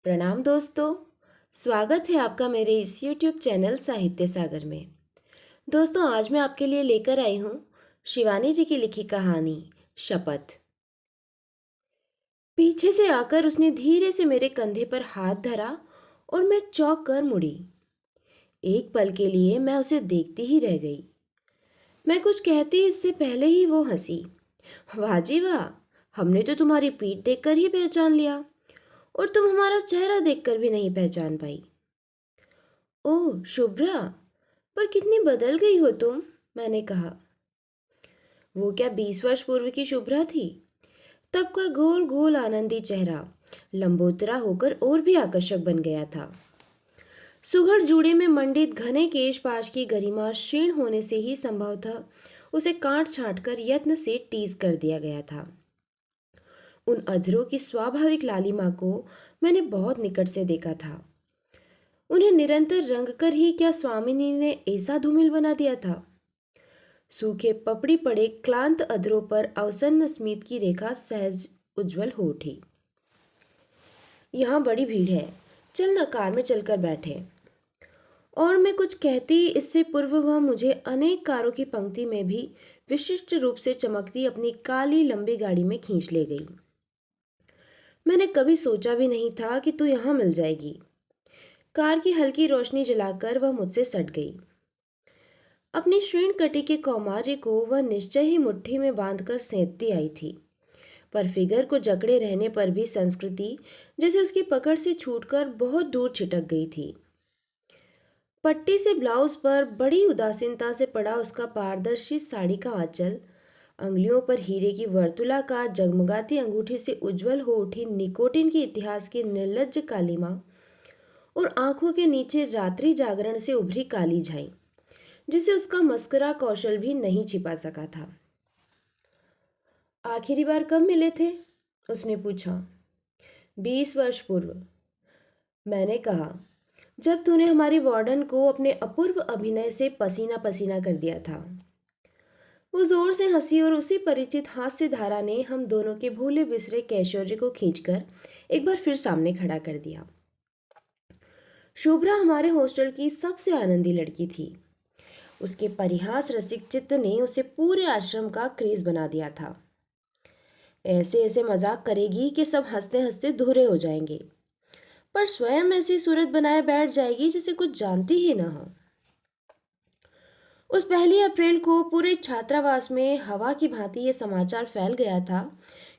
प्रणाम दोस्तों। स्वागत है आपका मेरे इस YouTube चैनल साहित्य सागर में। दोस्तों, आज मैं आपके लिए लेकर आई हूँ शिवानी जी की लिखी कहानी शपथ। पीछे से आकर उसने धीरे से मेरे कंधे पर हाथ धरा और मैं चौंक कर मुड़ी। एक पल के लिए मैं उसे देखती ही रह गई। मैं कुछ कहती इससे पहले ही वो हंसी। वाह जी वाह, हमने तो तुम्हारी पीठ देखकर ही पहचान लिया और तुम हमारा चेहरा देखकर भी नहीं पहचान पाई। ओह शुभ्रा, पर कितनी बदल गई हो तुम। मैंने कहा। वो क्या 20 वर्ष पूर्व की शुभ्रा थी? तब का गोल गोल आनंदी चेहरा लंबोतरा होकर और भी आकर्षक बन गया था। सुघड़ जूड़े में मंडित घने केश पाश की गरिमा क्षीण होने से ही संभवतः उसे काट छांट कर यत्न से टीज कर दिया गया था। उन अधरों की स्वाभाविक लालिमा को मैंने बहुत निकट से देखा था। उन्हें निरंतर रंग कर ही क्या स्वामिनी ने ऐसा धूमिल बना दिया था। सूखे पपड़ी पड़े क्लांत अधरों पर अवसन्न स्मित की रेखा सहज उज्जवल हो उठी। यहाँ बड़ी भीड़ है, चल न कार में चलकर बैठे। और मैं कुछ कहती इससे पूर्व वह मुझे अनेक कारों की पंक्ति में भी विशिष्ट रूप से चमकती अपनी काली लंबी गाड़ी में खींच ले गई। मैंने कभी सोचा भी नहीं था कि तू यहाँ मिल जाएगी। कार की हल्की रोशनी जलाकर वह मुझसे सट गई। अपनी क्षीण कटी के कौमार्य को वह निश्चय ही मुट्ठी में बांधकर सेंधती आई थी, पर फिगर को जकड़े रहने पर भी संस्कृति जैसे उसकी पकड़ से छूटकर बहुत दूर छिटक गई थी। पट्टी से ब्लाउज पर बड़ी उदासीनता से पड़ा उसका पारदर्शी साड़ी का आंचल, अंगुलियों पर हीरे की वर्तुलाकार जगमगाती अंगूठी से उज्जवल हो उठी निकोटिन के इतिहास की निर्लज्ज कालिमा और आंखों के नीचे रात्रि जागरण से उभरी काली झाई, जिसे उसका मस्कुरा कौशल भी नहीं छिपा सका था। आखिरी बार कब मिले थे? उसने पूछा। 20 वर्ष पूर्व, मैंने कहा, जब तूने हमारी वार्डन को अपने अपूर्व अभिनय से पसीना पसीना कर दिया था। वो जोर से हंसी और उसी परिचित हास्य धारा ने हम दोनों के भूले बिसरे कैशोर्य को खींचकर एक बार फिर सामने खड़ा कर दिया। शुभ्रा हमारे हॉस्टल की सबसे आनंदी लड़की थी। उसके परिहास रसिक चित्त ने उसे पूरे आश्रम का क्रेज बना दिया था। ऐसे ऐसे मजाक करेगी कि सब हंसते हंसते धुरे हो जाएंगे, पर स्वयं ऐसी सूरत बनाए बैठ जाएगी जैसे कुछ जानती ही न हो। उस 1 अप्रैल को पूरे छात्रावास में हवा की भांति ये समाचार फैल गया था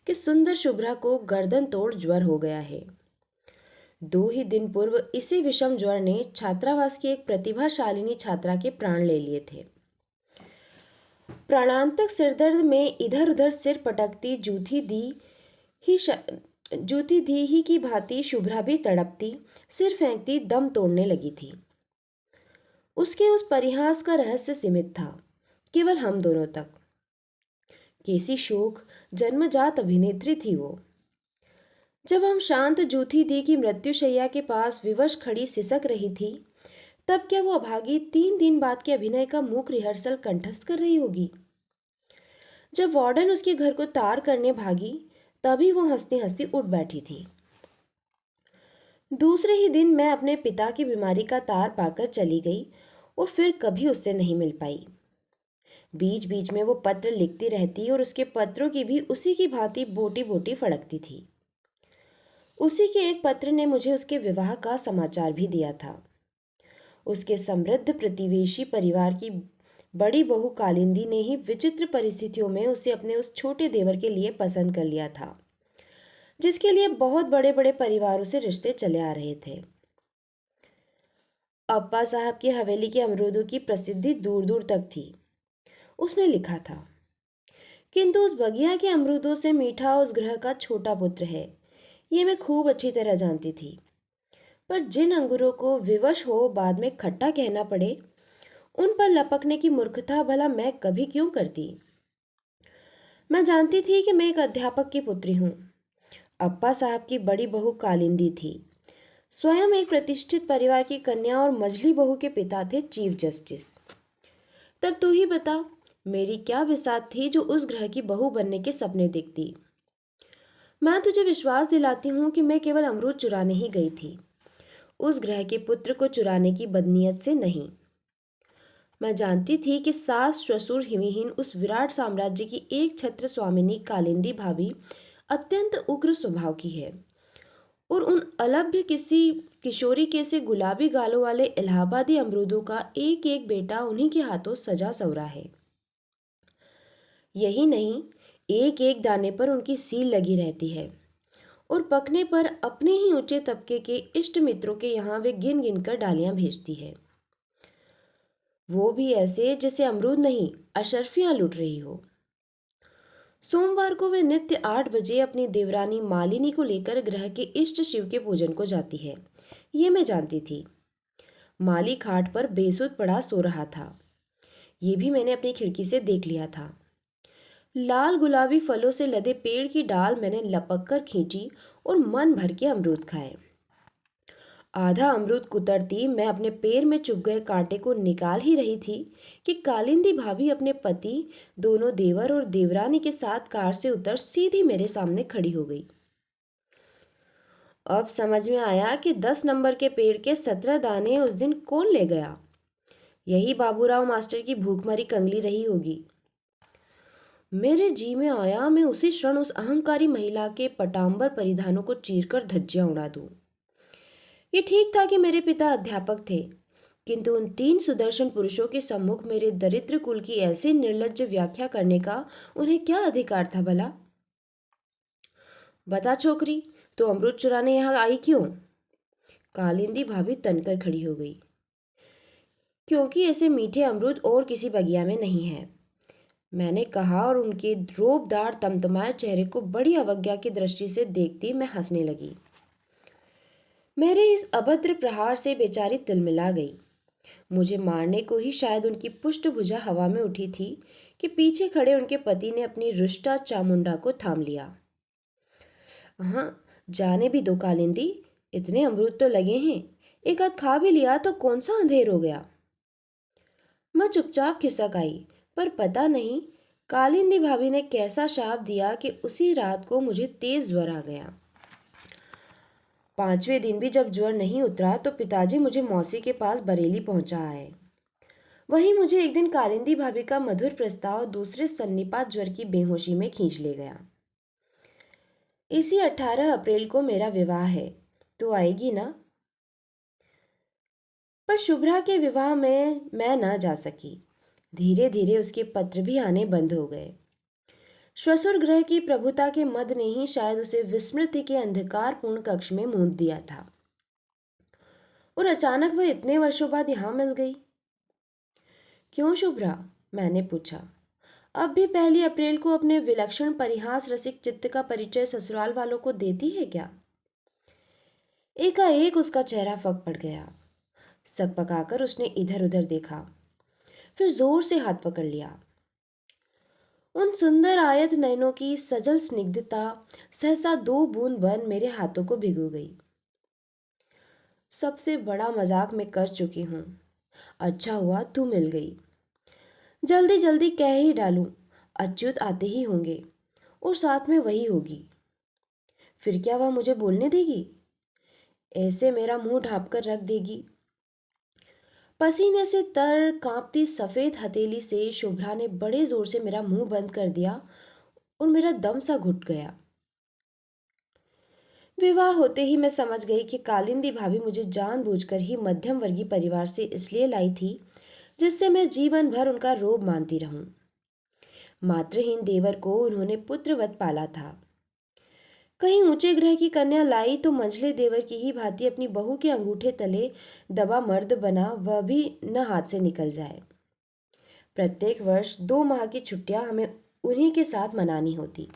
कि सुंदर शुभ्रा को गर्दन तोड़ ज्वर हो गया है। 2 ही दिन पूर्व इसी विषम ज्वर ने छात्रावास की एक प्रतिभाशालिनी छात्रा के प्राण ले लिए थे। प्राणांतक सिरदर्द में इधर उधर सिर पटकती जूती दी ही की भांति शुभ्रा भी तड़पती, सिर फेंकती दम तोड़ने लगी थी। उसके उस परिहास का रहस्य सीमित था केवल हम दोनों तक। कैसी शोक जन्मजात अभिनेत्री थी वो। जब हम शांत जूथी दी की मृत्युशैया के पास विवश खड़ी सिसक रही थी, तब क्या वो अभागी 3 दिन बाद के अभिनय का मूक रिहर्सल कंठस्थ कर रही होगी? जब वार्डन उसके घर को तार करने भागी, तभी वो हंसती हंसती उठ बैठी थी। दूसरे ही दिन मैं अपने पिता की बीमारी का तार पाकर चली गई और फिर कभी उससे नहीं मिल पाई। बीच बीच में वो पत्र लिखती रहती और उसके पत्रों की भी उसी की भांति बोटी बोटी फड़कती थी। उसी के एक पत्र ने मुझे उसके विवाह का समाचार भी दिया था। उसके समृद्ध प्रतिवेशी परिवार की बड़ी बहू कालिंदी ने ही विचित्र परिस्थितियों में उसे अपने उस छोटे देवर के लिए पसंद कर लिया था, जिसके लिए बहुत बड़े बड़े परिवारों से रिश्ते चले आ रहे थे। अब्बा साहब की हवेली के अमरूदों की प्रसिद्धि दूर दूर तक थी, उसने लिखा था। किंतु उस बगिया के अमरूदों से मीठा उस ग्रह का छोटा पुत्र है, ये मैं खूब अच्छी तरह जानती थी। पर जिन अंगूरों को विवश हो बाद में खट्टा कहना पड़े, उन पर लपकने की मूर्खता भला मैं कभी क्यों करती। मैं जानती थी कि मैं एक अध्यापक की पुत्री हूँ। अप्पा साहब की बड़ी बहू कालिंदी थी, स्वयं एक प्रतिष्ठित परिवार की कन्या और मझली बहू के पिता थे चीफ जस्टिस। तब तू ही बता, मेरी क्या बिसात थी जो उस ग्रह की बहू बनने के सपने देखती। मैं तुझे विश्वास दिलाती हूँ कि मैं केवल अमरूद चुराने ही गई थी, उस ग्रह के पुत्र को चुराने की बदनीयत से नहीं। मैं जानती थी कि सास ससुर विहीन उस विराट साम्राज्य की एक छत्र स्वामिनी कालिंदी भाभी अत्यंत उग्र स्वभाव की है, और उन अलभ्य किसी किशोरी के से गुलाबी गालों वाले इलाहाबादी अमरूदों का एक एक बेटा उन्हीं के हाथों सजा सवरा है। यही नहीं, एक एक दाने पर उनकी सील लगी रहती है, और पकने पर अपने ही ऊंचे तबके के इष्ट मित्रों के यहाँ वे गिन गिन कर डालियां भेजती है, वो भी ऐसे जैसे अमरूद नहीं अशर्फियां लुट रही हो। सोमवार को वे नित्य 8 बजे अपनी देवरानी मालिनी को लेकर ग्रह के इष्ट शिव के पूजन को जाती है, ये मैं जानती थी। माली खाट पर बेसुध पड़ा सो रहा था, ये भी मैंने अपनी खिड़की से देख लिया था। लाल गुलाबी फलों से लदे पेड़ की डाल मैंने लपक कर खींची और मन भर के अमरूद खाए। आधा अमरूद कुतरती मैं अपने पैर में चुभ गए कांटे को निकाल ही रही थी कि कालिंदी भाभी अपने पति, दोनों देवर और देवरानी के साथ कार से उतर सीधी मेरे सामने खड़ी हो गई। अब समझ में आया कि 10 नंबर के पेड़ के 17 दाने उस दिन कौन ले गया। यही बाबूराव मास्टर की भूखमरी कंगली रही होगी। मेरे जी में आया मैं उसी क्षण उस अहंकारी महिला के पटांबर परिधानों को चीरकर धज्जियां उड़ा दूं। ये ठीक था कि मेरे पिता अध्यापक थे, किंतु उन 3 सुदर्शन पुरुषों के सम्मुख मेरे दरिद्र कुल की ऐसी निर्लज्ज व्याख्या करने का उन्हें क्या अधिकार था भला। बता छोकरी, तो अमरूद चुराने यहाँ आई क्यों? कालिंदी भाभी तनकर खड़ी हो गई। क्योंकि ऐसे मीठे अमरूद और किसी बगिया में नहीं है, मैंने कहा, और उनके रोबदार तमतमाए चेहरे को बड़ी अवज्ञा की दृष्टि से देखती मैं हंसने लगी। मेरे इस अभद्र प्रहार से बेचारी तिलमिला गई। मुझे मारने को ही शायद उनकी पुष्टभुजा हवा में उठी थी कि पीछे खड़े उनके पति ने अपनी रुष्टा चामुंडा को थाम लिया। हाँ, जाने भी दो कालिंदी, इतने अमरूद तो लगे हैं, एक आध खा भी लिया तो कौन सा अंधेर हो गया। मैं चुपचाप खिसक आई, पर पता नहीं कालिंदी भाभी ने कैसा शाप दिया कि उसी रात को मुझे तेज ज्वर आ गया। 5वें दिन भी जब ज्वर नहीं उतरा तो पिताजी मुझे मौसी के पास बरेली पहुंचा आए। वहीं मुझे एक दिन कालिंदी भाभी का मधुर प्रस्ताव दूसरे सन्निपात ज्वर की बेहोशी में खींच ले गया। इसी 18 अप्रैल को मेरा विवाह है, तो आएगी ना? पर शुभ्रा के विवाह में मैं न जा सकी। धीरे धीरे उसके पत्र भी आने बंद हो गए। श्वसुर ग्रह की प्रभुता के मद ने ही शायद उसे विस्मृति के अंधकारपूर्ण कक्ष में मूंद दिया था, और अचानक वह इतने वर्षों बाद यहां मिल गई। क्यों शुभ्रा? मैंने पूछा। अब भी 1 अप्रैल को अपने विलक्षण परिहास रसिक चित्त का परिचय ससुराल वालों को देती है क्या? एकाएक उसका चेहरा फक पड़ गया। सकपकाकर उसने इधर उधर देखा, फिर जोर से हाथ पकड़ लिया। उन सुंदर आयत नयनों की सजल स्निग्धता सहसा 2 बूंद बन मेरे हाथों को भिगो गई। सबसे बड़ा मजाक मैं कर चुकी हूँ। अच्छा हुआ तू मिल गई। जल्दी जल्दी कह ही डालूं, अच्युत आते ही होंगे, और साथ में वही होगी। फिर क्या वह मुझे बोलने देगी? ऐसे मेरा मुंह ढांप कर रख देगी। पसीने से तर कांपती सफेद हथेली से शुभ्रा ने बड़े जोर से मेरा मुंह बंद कर दिया, और मेरा दम सा घुट गया। विवाह होते ही मैं समझ गई कि कालिंदी भाभी मुझे जानबूझकर ही मध्यम वर्गीय परिवार से इसलिए लाई थी जिससे मैं जीवन भर उनका रोब मानती रहूं। मातृहीन देवर को उन्होंने पुत्रवत पाला था। कहीं ऊंचे ग्रह की कन्या लाई तो मंझले देवर की ही भांति अपनी बहू के अंगूठे तले दबा मर्द बना वह भी न हाथ से निकल जाए। प्रत्येक वर्ष 2 माह की छुट्टियां हमें उन्हीं के साथ मनानी होती।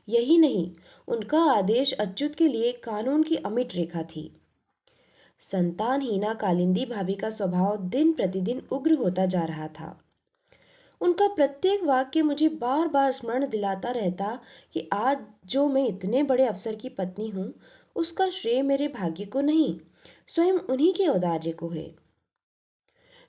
यही नहीं, उनका आदेश अच्युत के लिए कानून की अमिट रेखा थी। संतानहीना कालिंदी भाभी का स्वभाव दिन प्रतिदिन उग्र होता जा रहा था। उनका प्रत्येक वाक्य मुझे बार बार स्मरण दिलाता रहता कि आज जो मैं इतने बड़े अफसर की पत्नी हूँ, उसका श्रेय मेरे भाग्य को नहीं, स्वयं उन्हीं के औदार्य को है।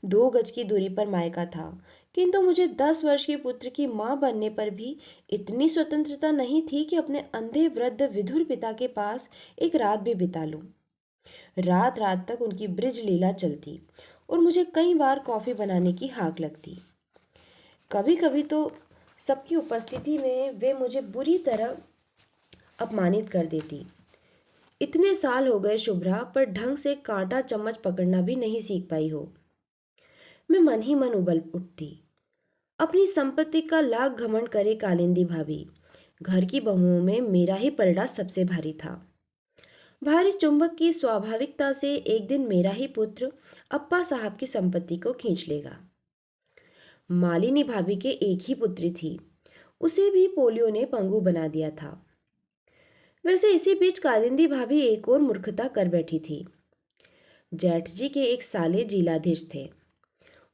2 गज की दूरी पर मायका था, किंतु मुझे 10 वर्ष के पुत्र की माँ बनने पर भी इतनी स्वतंत्रता नहीं थी कि अपने अंधे वृद्ध विधुर पिता के पास एक रात भी बिता लूं। रात रात तक उनकी ब्रिज लीला चलती और मुझे कई बार कॉफी बनाने की हाक लगती। कभी कभी तो सबकी उपस्थिति में वे मुझे बुरी तरह अपमानित कर देती। इतने साल हो गए शुभ्रा, पर ढंग से कांटा चम्मच पकड़ना भी नहीं सीख पाई हो। मैं मन ही मन उबल उठती। अपनी संपत्ति का लाख घमंड करे कालिंदी भाभी, घर की बहुओं में मेरा ही पलड़ा सबसे भारी था। भारी चुंबक की स्वाभाविकता से एक दिन मेरा ही पुत्र अप्पा साहब की संपत्ति को खींच लेगा। मालिनी भाभी के एक ही पुत्री थी, उसे भी पोलियो ने पंगु बना दिया था। वैसे इसी बीच कालिंदी भाभी एक और मूर्खता कर बैठी थी। जेठ जी के एक साले जिलाधीश थे।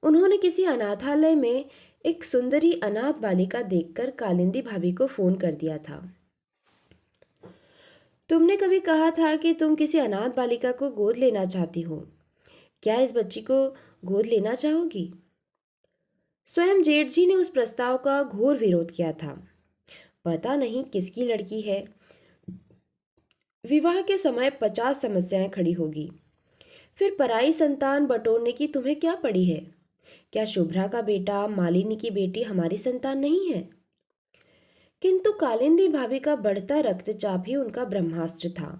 उन्होंने किसी अनाथालय में एक सुंदरी अनाथ बालिका देखकर कालिंदी भाभी को फोन कर दिया था। तुमने कभी कहा था कि तुम किसी अनाथ बालिका को गोद लेना चाहती हो, क्या इस बच्ची को गोद लेना चाहोगी? स्वयं जेठ जी ने उस प्रस्ताव का घोर विरोध किया था। पता नहीं किसकी लड़की है, विवाह के समय 50 समस्याएं खड़ी होगी। फिर पराई संतान बटोरने की तुम्हें क्या पड़ी है? क्या शुभ्रा का बेटा, मालिनी की बेटी हमारी संतान नहीं है? किंतु कालिंदी भाभी का बढ़ता रक्तचाप ही उनका ब्रह्मास्त्र था।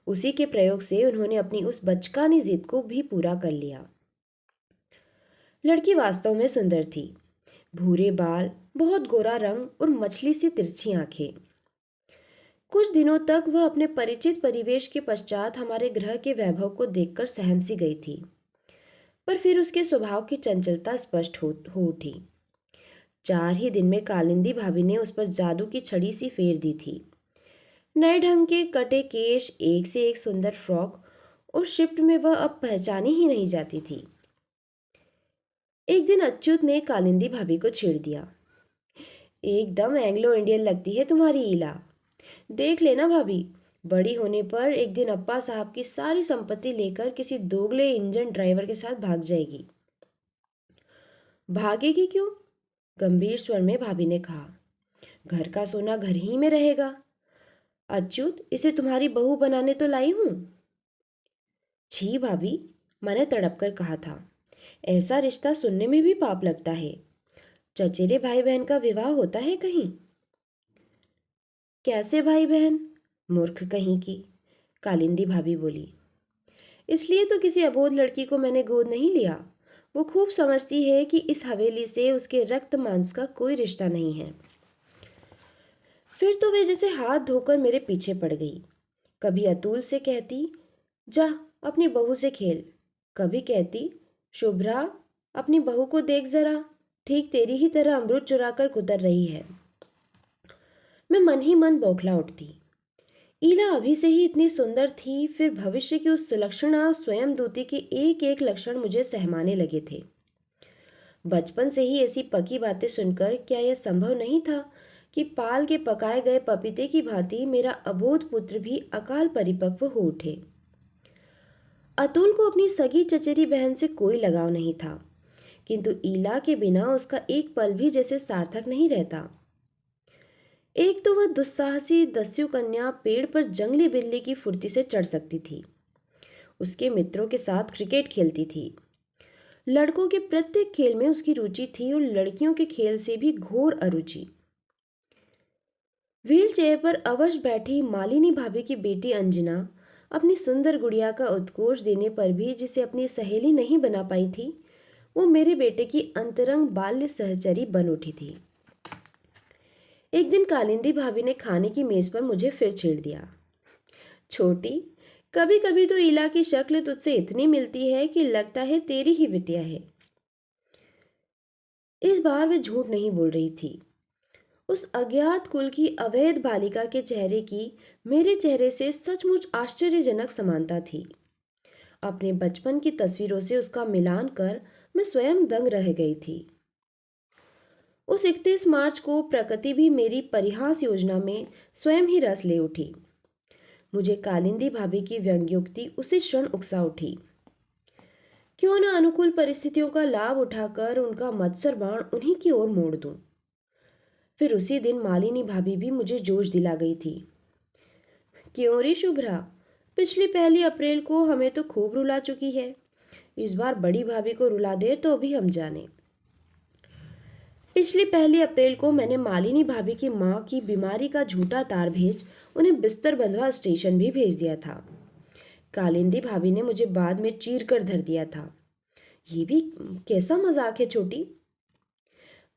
उसी के प्रयोग से उन्होंने अपनी उस बचकानी जिद को भी पूरा कर लिया। लड़की वास्तव में सुंदर थी। भूरे बाल, बहुत गोरा रंग और मछली सी तिरछी आंखें। कुछ दिनों तक वह अपने परिचित परिवेश के पश्चात हमारे ग्रह के वैभव को देखकर सहम सी गई थी, पर फिर उसके स्वभाव की चंचलता स्पष्ट हो उठी। 4 ही दिन में कालिंदी भाभी ने उस पर जादू की छड़ी सी फेर दी थी। नए ढंग के कटे केश, एक से एक सुंदर फ्रॉक और शिफ्ट में वह अब पहचानी ही नहीं जाती थी। एक दिन अच्युत ने कालिंदी भाभी को छेड़ दिया। एकदम एंग्लो इंडियन लगती है तुम्हारी ईला। देख लेना भाभी, बड़ी होने पर एक दिन अप्पा साहब की सारी संपत्ति लेकर किसी दोगले इंजन ड्राइवर के साथ भाग जाएगी। भागेगी क्यों? गंभीर स्वर में भाभी ने कहा। घर का सोना घर ही में रहेगा। अच्युत, इसे तुम्हारी बहू बनाने तो लाई हूं। छी भाभी, मैंने तड़प कर कहा था। ऐसा रिश्ता सुनने में भी पाप लगता है। चचेरे भाई बहन का विवाह होता है कहीं? कैसे भाई बहन? मूर्ख कहीं की, कालिंदी भाभी बोली। इसलिए तो किसी अबोध लड़की को मैंने गोद नहीं लिया। वो खूब समझती है कि इस हवेली से उसके रक्त मांस का कोई रिश्ता नहीं है। फिर तो वे जैसे हाथ धोकर मेरे पीछे पड़ गई। कभी अतुल से कहती, जा अपनी बहू से खेल। कभी कहती, शुभ्रा अपनी बहू को देख जरा, ठीक तेरी ही तरह अमरूद चुराकर कुतर रही है। मैं मन ही मन बौखला उठती। ईला अभी से ही इतनी सुंदर थी, फिर भविष्य की उस सुलक्षणा स्वयं दूती के एक एक लक्षण मुझे सहमाने लगे थे। बचपन से ही ऐसी पकी बातें सुनकर क्या यह संभव नहीं था कि पाल के पकाए गए पपीते की भांति मेरा अबोध पुत्र भी अकाल परिपक्व हो उठे। अतुल को अपनी सगी चचेरी बहन से कोई लगाव नहीं था, किंतु ईला के बिना उसका एक पल भी जैसे सार्थक नहीं रहता। एक तो वह दुस्साहसी दस्यु कन्या पेड़ पर जंगली बिल्ली की फुर्ती से चढ़ सकती थी। उसके मित्रों के साथ क्रिकेट खेलती थी। लड़कों के प्रत्येक खेल में उसकी रुचि थी और लड़कियों के खेल से भी घोर अरुचि। व्हील चेयर पर अवश बैठी मालिनी भाभी की बेटी अंजना अपनी सुंदर गुड़िया का उत्कोच देने पर भी जिसे अपनी सहेली नहीं बना पाई थी, वो मेरे बेटे की अंतरंग बाल्य सहचरी बन उठी थी। एक दिन कालिंदी भाभी ने खाने की मेज पर मुझे फिर छेड़ दिया। छोटी, कभी कभी तो ईला की शक्ल तुझसे इतनी मिलती है कि लगता है तेरी ही बिटिया है। इस बार वे झूठ नहीं बोल रही थी। उस अज्ञात कुल की अवैध बालिका के चेहरे की मेरे चेहरे से सचमुच आश्चर्यजनक समानता थी। अपने बचपन की तस्वीरों से उसका मिलान कर मैं स्वयं दंग रह गई थी। उस 31 मार्च को प्रकृति भी मेरी परिहास योजना में स्वयं ही रस ले उठी। मुझे कालिंदी भाभी की व्यंग्योक्ति उसी क्षण उकसा उठी। क्यों न अनुकूल परिस्थितियों का लाभ उठाकर उनका मत्सर बाण उन्हीं की ओर मोड़ दूं। फिर उसी दिन मालिनी भाभी भी मुझे जोश दिला गई थी। क्यों रे शुभ्रा, पिछली 1 अप्रैल को हमें तो खूब रुला चुकी है। इस बार बड़ी भाभी को रुला दे तो भी हम जाने। पिछली 1 अप्रैल को मैंने मालिनी भाभी की माँ की बीमारी का झूठा तार भेज उन्हें बिस्तर बंधवा स्टेशन भी भेज दिया था। कालिंदी भाभी ने मुझे बाद में चीर कर धर दिया था। ये भी कैसा मजाक है छोटी।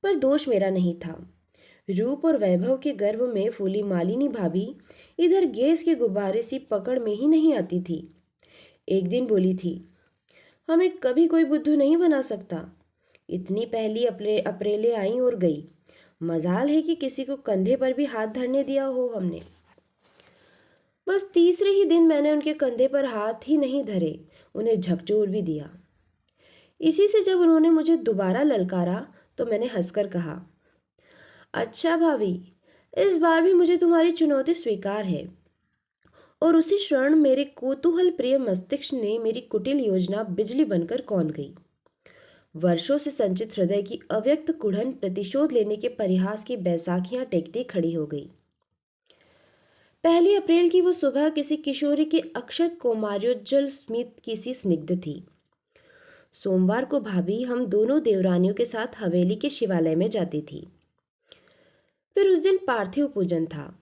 पर दोष मेरा नहीं था। रूप और वैभव के गर्व में फूली मालिनी भाभी इधर गैस के गुब्बारे सी पकड़ में ही नहीं आती थी। एक दिन बोली थी, हमें कभी कोई बुद्धू नहीं बना सकता। इतनी पहली अप्रैलें आई और गई। मजाल है कि किसी को कंधे पर भी हाथ धरने दिया हो हमने। बस तीसरे ही दिन मैंने उनके कंधे पर हाथ ही नहीं धरे, उन्हें झकझोर भी दिया। इसी से जब उन्होंने मुझे दोबारा ललकारा तो मैंने हंसकर कहा, अच्छा भाभी, इस बार भी मुझे तुम्हारी चुनौती स्वीकार है। और उसी क्षण मेरे कौतूहल प्रिय मस्तिष्क ने मेरी कुटिल योजना बिजली बनकर कौंध गई। वर्षों से संचित हृदय की अव्यक्त कुढ़न प्रतिशोध लेने के परिहास की बैसाखियां टेकती खड़ी हो गई। 1 अप्रैल की वो सुबह किसी किशोरी के अक्षत कौमार्योज्जल स्मित की सी स्निग्ध थी। सोमवार को भाभी हम दोनों देवरानियों के साथ हवेली के शिवालय में जाती थी। फिर उस दिन पार्थिव पूजन था।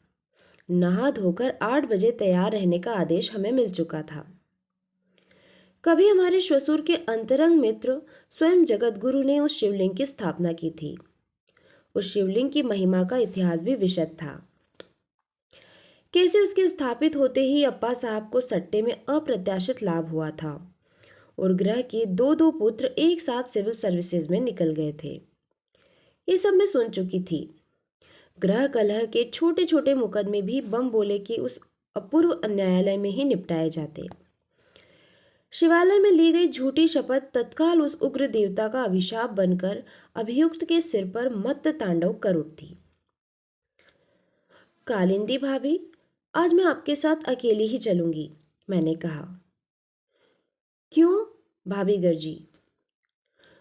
नहा धोकर 8 बजे तैयार रहने का आदेश हमें मिल चुका था। कभी हमारे श्वशुर के अंतरंग मित्र स्वयं जगतगुरु ने उस शिवलिंग की स्थापना की थी। उस शिवलिंग की महिमा का इतिहास भी विशद था। कैसे उसके स्थापित होते ही अप्पा साहब को सट्टे में अप्रत्याशित लाभ हुआ था और ग्रह के दो दो पुत्र एक साथ सिविल सर्विसेज में निकल गए थे। ये सब मैं सुन चुकी थी। ग्रह कलह के छोटे छोटे मुकदमे भी बम बोले के उस अपूर्व न्यायालय में ही निपटाए जाते। शिवालय में ली गई झूठी शपथ तत्काल उस उग्र देवता का अभिशाप बनकर अभियुक्त के सिर पर मत्त तांडव कर उठती। कालिंदी भाभी, आज मैं आपके साथ अकेली ही चलूंगी, मैंने कहा। क्यों? भाभी गर्जी।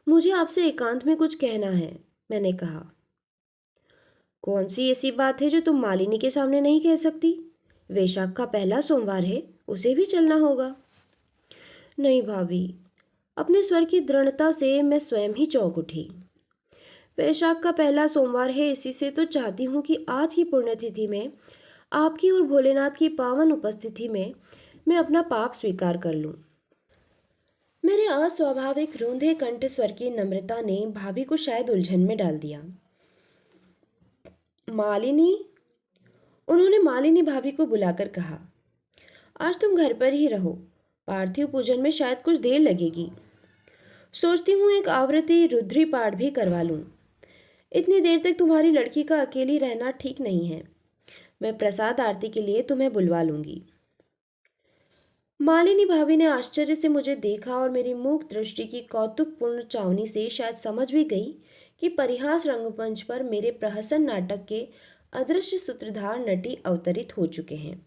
मुझे आपसे एकांत में कुछ कहना है, मैंने कहा। कौन सी ऐसी बात है जो तुम मालिनी के सामने नहीं कह सकती? वैशाख का पहला सोमवार है, उसे भी चलना होगा। नहीं भाभी, अपने स्वर की दृढ़ता से मैं स्वयं ही चौंक उठी। वैशाख का पहला सोमवार है, इसी से तो चाहती हूँ कि आज की पुण्यतिथि में आपकी और भोलेनाथ की पावन उपस्थिति में मैं अपना पाप स्वीकार कर लूं। मेरे अस्वाभाविक रूंधे कंठ स्वर की नम्रता ने भाभी को शायद उलझन में डाल दिया। मालिनी, उन्होंने मालिनी भाभी को बुलाकर कहा, आज तुम घर पर ही रहो। पार्थिव पूजन में शायद कुछ देर लगेगी। सोचती हूँ एक आवृत्ति रुद्री पाठ भी करवा लूँ। इतनी देर तक तुम्हारी लड़की का अकेली रहना ठीक नहीं है। मैं प्रसाद आरती के लिए तुम्हें बुलवा लूंगी। मालिनी भाभी ने आश्चर्य से मुझे देखा और मेरी मूक दृष्टि की कौतुकपूर्ण चावनी से शायद समझ भी गई कि परिहास रंगमंच पर मेरे प्रहसन नाटक के अदृश्य सूत्रधार नटी अवतरित हो चुके हैं।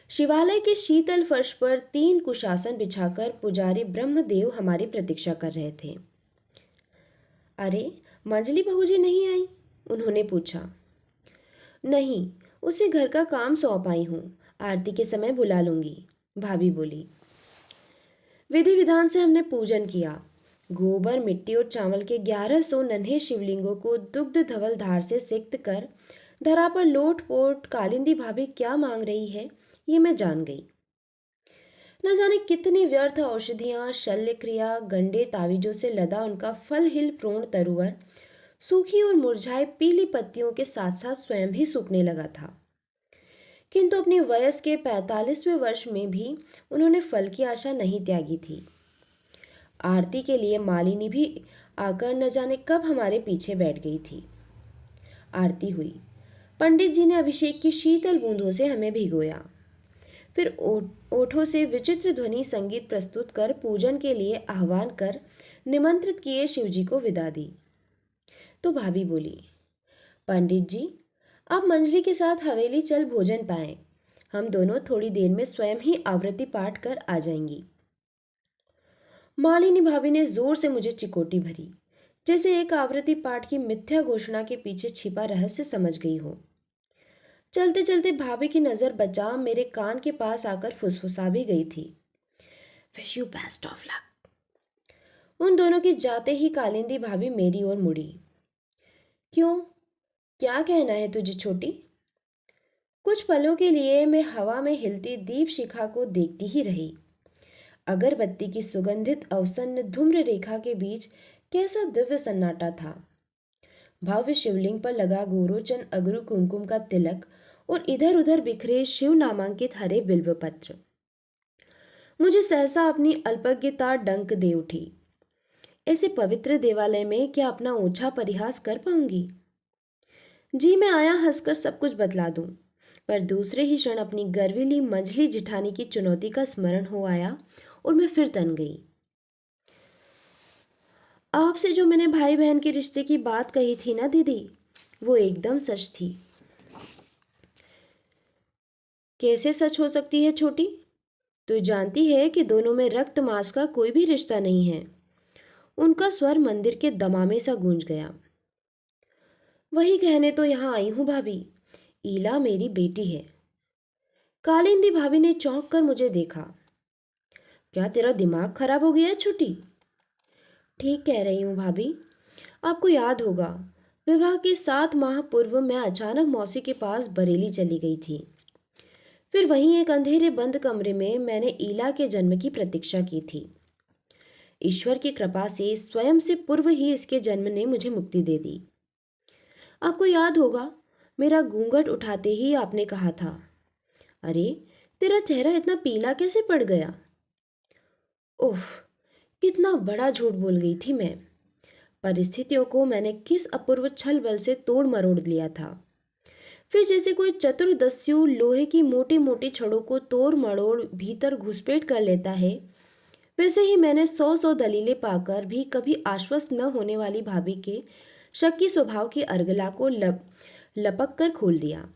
शिवालय के शीतल फर्श पर 3 कुशासन बिछाकर पुजारी ब्रह्मदेव हमारी प्रतीक्षा कर रहे थे। अरे, मंजली बहू जी नहीं आई? उन्होंने पूछा। नहीं, उसे घर का काम सौंप आई हूँ। आरती के समय बुला लूंगी, भाभी बोली। विधि विधान से हमने पूजन किया। गोबर, मिट्टी और चावल के 1100 नन्हे शिवलिंगों को दुग्ध धवल धार से सिक्त कर धरा पर लोट पोट कालिंदी भाभी क्या मांग रही है, ये मैं जान गई। न जाने कितनी व्यर्थ औषधियां, शल्य क्रिया, गंडे तावीजों से लदा उनका फल हिल प्रोण तरुवर सूखी और मुरझाए पीली पत्तियों के साथ साथ स्वयं भी सूखने लगा था। किंतु अपनी वयस के 45वें वर्ष में भी उन्होंने फल की आशा नहीं त्यागी थी। आरती के लिए मालिनी भी आकर न जाने कब हमारे पीछे बैठ गई थी। आरती हुई। पंडित जी ने अभिषेक की शीतल बूंदों से हमें भिगोया। फिर ओठों से विचित्र ध्वनि संगीत प्रस्तुत कर पूजन के लिए आह्वान कर निमंत्रित किए शिवजी को विदा दी। तो भाभी बोली, पंडित जी, आप मंजली के साथ हवेली चल भोजन पाएं। हम दोनों थोड़ी देर में स्वयं ही आवृत्ति पाठ कर आ जाएंगी। मालिनी भाभी ने जोर से मुझे चिकोटी भरी, जैसे एक आवृत्ति पाठ की मिथ्या घोषणा के पीछे छिपा रहस्य समझ गई हो। चलते चलते भाभी की नजर बचा मेरे कान के पास आकर फुसफुसा भी गई थी, wish you best of luck. उन दोनों की जाते ही कालिंदी भाभी मेरी ओर मुड़ी। क्यों, क्या कहना है तुझे छोटी? कुछ पलों के लिए मैं हवा में हिलती दीप शिखा को देखती ही रही। अगरबत्ती की सुगंधित अवसन्न धूम्र रेखा के बीच कैसा दिव्य सन्नाटा था। भव्य शिवलिंग पर लगा गोरोचन अगरु कुमकुम का तिलक और इधर उधर बिखरे शिव नामांकित हरे बिल्व पत्र। मुझे सहसा अपनी अल्पज्ञता डंक दे उठी। ऐसे पवित्र देवालय में क्या अपना ओछा परिहास कर पाऊंगी? जी मैं आया हंसकर सब कुछ बतला दूं, पर दूसरे ही क्षण अपनी गर्वीली मंझली जिठानी की चुनौती का स्मरण हो आया और मैं फिर तन गई। आपसे जो मैंने भाई बहन के रिश्ते की बात कही थी ना दीदी, वो एकदम सच थी। कैसे सच हो सकती है छोटी? तू जानती है कि दोनों में रक्त मांस का कोई भी रिश्ता नहीं है। उनका स्वर मंदिर के दमामे सा गूंज गया। वही कहने तो यहाँ आई हूँ भाभी। ईला मेरी बेटी है। कालिंदी भाभी ने चौंक कर मुझे देखा। क्या तेरा दिमाग खराब हो गया है छोटी? ठीक कह रही हूँ भाभी। आपको याद होगा, विवाह के 7 माह पूर्व मैं अचानक मौसी के पास बरेली चली गई थी। फिर वहीं एक अंधेरे बंद कमरे में मैंने ईला के जन्म की प्रतीक्षा की थी। ईश्वर की कृपा से स्वयं से पूर्व ही इसके जन्म ने मुझे मुक्ति दे दी। आपको याद होगा, मेरा घूंघट उठाते ही आपने कहा था, अरे तेरा चेहरा इतना पीला कैसे पड़ गया? उफ, कितना बड़ा झूठ बोल गई थी मैं। परिस्थितियों को मैंने किस अपूर्व छल बल से तोड़ मरोड़ लिया था। फिर जैसे कोई चतुर्दस्यु लोहे की मोटी मोटी छड़ों को तोड़ मरोड़ भीतर घुसपैठ कर लेता है, वैसे ही मैंने 100 दलीलें पाकर भी कभी आश्वस्त न होने वाली भाभी के शक्की स्वभाव की अर्गला को लपक कर खोल दिया।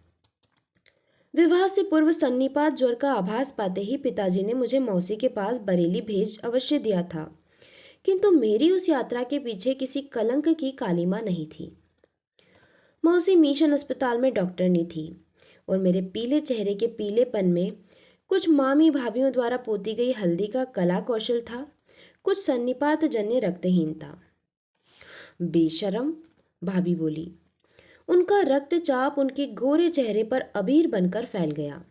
विवाह से पूर्व सन्निपात ज्वर का आभास पाते ही पिताजी ने मुझे मौसी के पास बरेली भेज अवश्य दिया था, किंतु मेरी उस यात्रा के पीछे किसी कलंक की कालिमा नहीं थी। मौसी मिशन अस्पताल में डॉक्टरनी थी और मेरे पीले चेहरे के पीलेपन में कुछ मामी भाभीियों द्वारा पोती गई हल्दी का कला कौशल था, कुछ सन्निपात जन्य रक्तहीनता। बेशरम, भाभी बोली। उनका रक्तचाप उनके गोरे चेहरे पर अबीर बनकर फैल गया।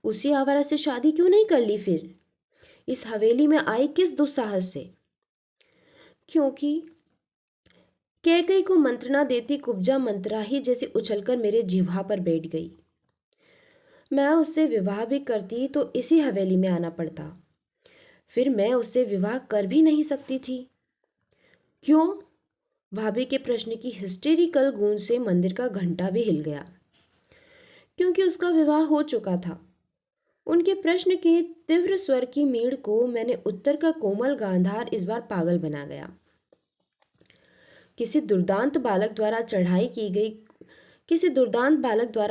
उसी आवारा से शादी क्यों नहीं कर ली फिर? इस हवेली में आई किस दुस्साहस से? क्योंकि कैकई को मंत्रणा देती कुब्जा मंत्राही जैसे उछलकर मेरे जिह्वा पर बैठ गई। मैं उससे विवाह भी करती तो इसी हवेली में आना पड़ता। फिर मैं उससे विवाह कर भी नहीं सकती थी। क्यों? भाभी के प्रश्न की हिस्टेरिकल गूंज से मंदिर का घंटा भी हिल गया। क्योंकि उसका विवाह हो चुका था। उनके प्रश्न के तीव्र स्वर की मीड़ को मैंने उत्तर का कोमल गांधार इस बार पागल बना गया। किसी दुर्दांत बालक द्वारा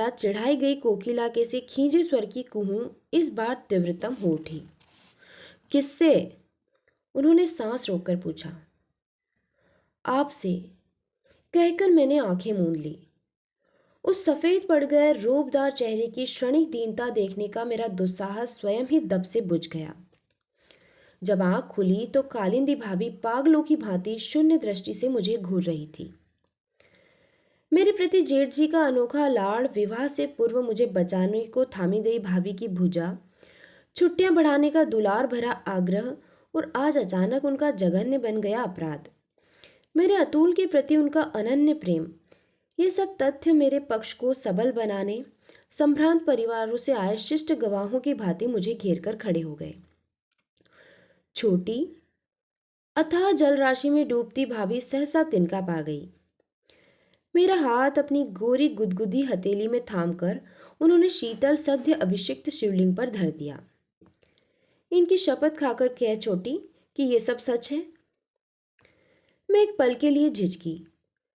चढ़ाई गई कोकिला के से खींचे स्वर की कुहू इस बार तीव्रतम हो उठी। किससे? उन्होंने सांस रोककर पूछा। आपसे, कहकर मैंने आंखें मूंद ली। उस सफेद पड़ गए रूपदार चेहरे की क्षणिक दीनता देखने का मेरा दुस्साहस स्वयं ही दब से बुझ गया। जब आंख खुली तो कालिंदी भाभी पागलों की भांति शून्य दृष्टि से मुझे घूर रही थी। मेरे प्रति जेठ जी का अनोखा लाड़, विवाह से पूर्व मुझे बचाने को थामी गई भाभी की भुजा, छुट्टियां बढ़ाने का दुलार भरा आग्रह और आज अचानक उनका जघन्य बन गया अपराध, मेरे अतुल के प्रति उनका अनन्य प्रेम, ये सब तथ्य मेरे पक्ष को सबल बनाने संभ्रांत परिवारों से आए शिष्ट गवाहों की भांति मुझे घेर कर खड़े हो गए। छोटी, अथाह जल राशि में डूबती भाभी सहसा तिनका पा गई। मेरा हाथ अपनी गोरी गुदगुदी हथेली में थामकर उन्होंने शीतल सद्य अभिषिक्त शिवलिंग पर धर दिया। इनकी शपथ खाकर कह छोटी कि ये सब सच है। मैं एक पल के लिए झिझकी।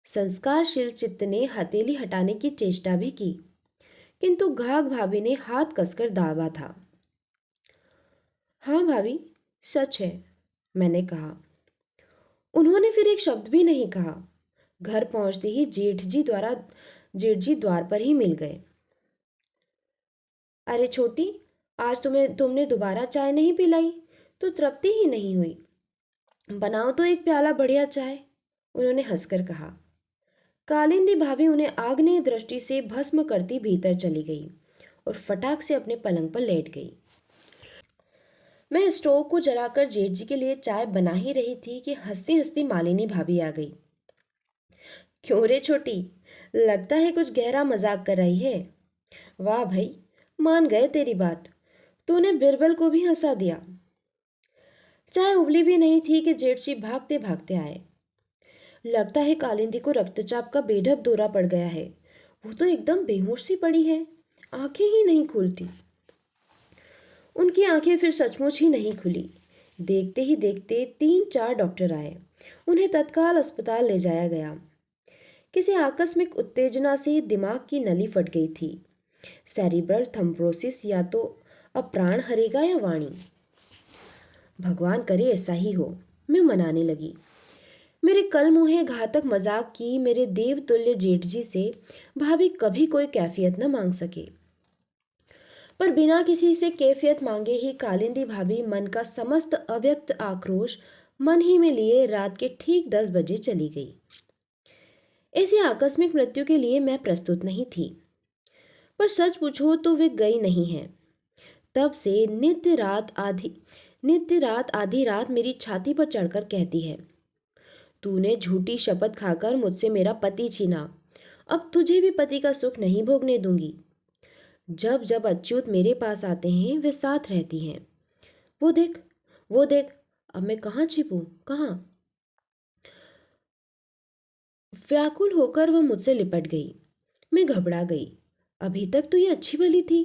संस्कारशील चित्त ने हथेली हटाने की चेष्टा भी की, किंतु घाघ भाभी ने हाथ कसकर दाबा था। हाँ भाभी, सच है। मैंने कहा। उन्होंने फिर एक शब्द भी नहीं कहा। घर पहुंचते ही जेठ जी द्वार पर ही मिल गए। अरे छोटी, आज तुमने दोबारा चाय नहीं पिलाई तो तृप्ति ही नहीं हुई। बनाओ तो एक प्याला बढ़िया चाय, उन्होंने हंसकर कहा। कालिंदी भाभी उन्हें आग्नेय दृष्टि से भस्म करती भीतर चली गई और फटाक से अपने पलंग पर लेट गई। मैं स्टोव को जलाकर जेठ जी के लिए चाय बना ही रही थी कि हंसती हंसती मालिनी भाभी आ गई। क्यों रे छोटी, लगता है कुछ गहरा मजाक कर रही है। वाह भाई, मान गए तेरी बात, तूने बिरबल को भी हंसा दिया। चाय उबली भी नहीं थी कि जेठ जी भागते भागते आए। लगता है कालिंदी को रक्तचाप का बेढब दौरा पड़ गया है। वो तो एकदम बेहोश सी पड़ी है, आंखें ही नहीं खुलती। उनकी आंखें फिर सचमुच ही नहीं खुली। देखते ही देखते 3-4 डॉक्टर आए। उन्हें तत्काल अस्पताल ले जाया गया। किसी आकस्मिक उत्तेजना से दिमाग की नली फट गई थी। सेरिब्रल थ्रोम्बोसिस, या तो अब प्राण हरेगा या वाणी। भगवान करे ऐसा ही हो, मैं मनाने लगी। मेरे कल मुहे घातक मजाक की मेरे देवतुल्य जेठ जी से भाभी कभी कोई कैफियत न मांग सके। पर बिना किसी से कैफियत मांगे ही कालिंदी भाभी मन का समस्त अव्यक्त आक्रोश मन ही में लिए रात के ठीक 10 बजे चली गई। ऐसी आकस्मिक मृत्यु के लिए मैं प्रस्तुत नहीं थी, पर सच पूछो तो वे गई नहीं है। तब से नित्य रात आधी रात मेरी छाती पर चढ़कर कहती है, तूने झूठी शपथ खाकर मुझसे मेरा पति छीना, अब तुझे भी पति का सुख नहीं भोगने दूंगी। जब जब अच्युत मेरे पास आते हैं वे साथ रहती हैं। वो देख, वो देख, अब मैं कहाँ छिपूं, कहाँ। व्याकुल होकर वह मुझसे लिपट गई। मैं घबरा गई। अभी तक तो ये अच्छी भली थी,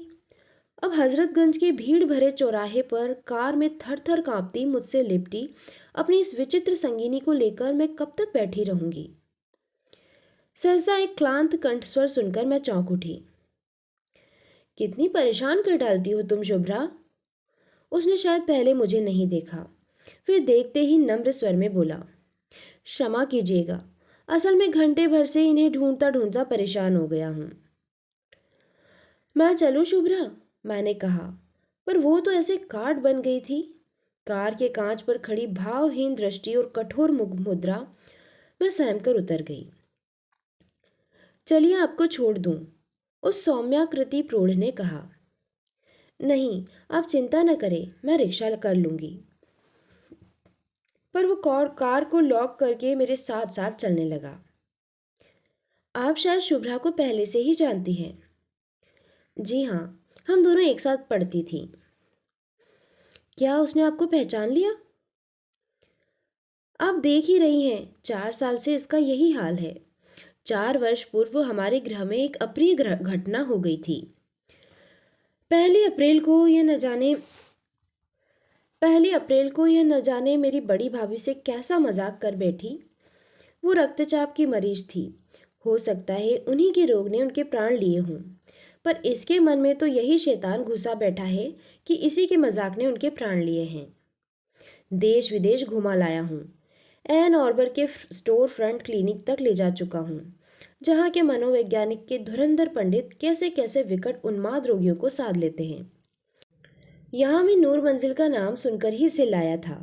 अब हजरतगंज के भीड़ भरे चौराहे पर कार में थर थर कांपती मुझसे लिपटी अपनी इस विचित्र संगिनी को लेकर मैं कब तक बैठी रहूंगी। सहसा एक क्लांत कंठस्वर सुनकर मैं चौंक उठी। कितनी परेशान कर डालती हो तुम शुभ्रा। उसने शायद पहले मुझे नहीं देखा, फिर देखते ही नम्र स्वर में बोला, क्षमा कीजिएगा, असल में घंटे भर से इन्हें ढूंढता ढूंढता परेशान हो गया हूं। मैं चलूं शुभ्रा, मैंने कहा, पर वो तो ऐसे काट बन गई थी। कार के कांच पर खड़ी भावहीन दृष्टि और कठोर मुद्रा, मैं सहम कर उतर गई। चलिए आपको छोड़ दूं, उस सौम्याकृति प्रौढ़ ने कहा। नहीं, आप चिंता न करें, मैं रिक्शा कर लूंगी। पर वो कार को लॉक करके मेरे साथ साथ चलने लगा। आप शायद शुभ्रा को पहले से ही जानती हैं। जी हाँ, हम दोनों एक साथ पढ़ती थी। क्या उसने आपको पहचान लिया? आप देख ही रही हैं, 4 साल से इसका यही हाल है। 4 वर्ष पूर्व हमारे गृह में एक अप्रिय घटना हो गई थी। पहली अप्रैल को यह न जाने मेरी बड़ी भाभी से कैसा मजाक कर बैठी। वो रक्तचाप की मरीज थी। हो सकता है उन्हीं के रोग ने उनके प्राण लिए हों, पर इसके मन में तो यही शैतान घुसा बैठा है कि इसी के मजाक ने उनके प्राण लिए हैं। देश विदेश घुमा लाया हूँ, एन ऑर्बर के स्टोर फ्रंट क्लिनिक तक ले जा चुका हूँ, जहाँ के मनोवैज्ञानिक के धुरंधर पंडित कैसे कैसे विकट उन्माद रोगियों को साध लेते हैं। यहाँ मैं नूर मंजिल का नाम सुनकर ही इसे लाया था,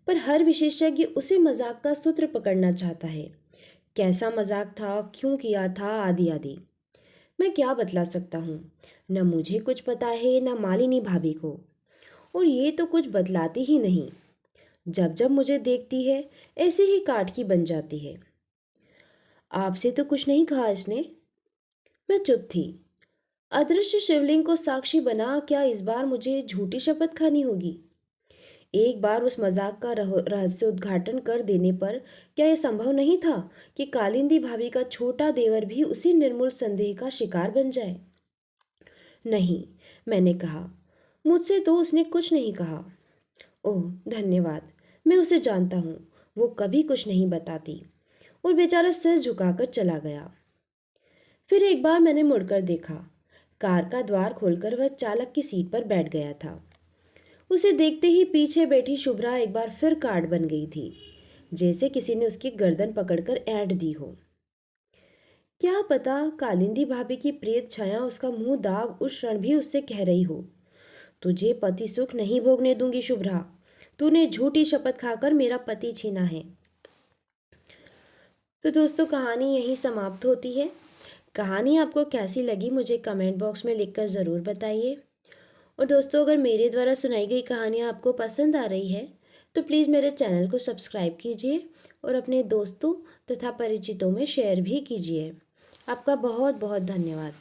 पर हर विशेषज्ञ उसी मजाक का सूत्र पकड़ना चाहता है। कैसा मजाक था, क्यों किया था, आदि आदि। मैं क्या बतला सकता हूँ, न मुझे कुछ पता है न मालिनी भाभी को, और ये तो कुछ बतलाती ही नहीं। जब जब मुझे देखती है ऐसे ही काठ की बन जाती है। आपसे तो कुछ नहीं कहा इसने? मैं चुप थी। अदृश्य शिवलिंग को साक्षी बना क्या इस बार मुझे झूठी शपथ खानी होगी? एक बार उस मजाक का रहस्य उद्घाटन कर देने पर क्या यह संभव नहीं था कि कालिंदी भाभी का छोटा देवर भी उसी निर्मूल संदेह का शिकार बन जाए? नहीं, मैंने कहा, मुझसे तो उसने कुछ नहीं कहा। ओह धन्यवाद, मैं उसे जानता हूँ, वो कभी कुछ नहीं बताती। और बेचारा सिर झुकाकर चला गया। फिर एक बार मैंने मुड़कर देखा। कार का द्वार खोलकर वह चालक की सीट पर बैठ गया था। उसे देखते ही पीछे बैठी शुभ्रा एक बार फिर काट बन गई थी, जैसे किसी ने उसकी गर्दन पकड़कर ऐंठ दी हो। क्या पता कालिंदी भाभी की प्रेत छाया उसका मुंह दाग उस क्षण भी उससे कह रही हो, तुझे पति सुख नहीं भोगने दूंगी शुभ्रा। तूने झूठी शपथ खाकर मेरा पति छीना है। तो दोस्तों, कहानी यहीं समाप्त होती है। कहानी आपको कैसी लगी मुझे कमेंट बॉक्स में लिखकर ज़रूर बताइए। और दोस्तों, अगर मेरे द्वारा सुनाई गई कहानियाँ आपको पसंद आ रही है तो प्लीज़ मेरे चैनल को सब्सक्राइब कीजिए और अपने दोस्तों तथा परिचितों में शेयर भी कीजिए। आपका बहुत बहुत धन्यवाद।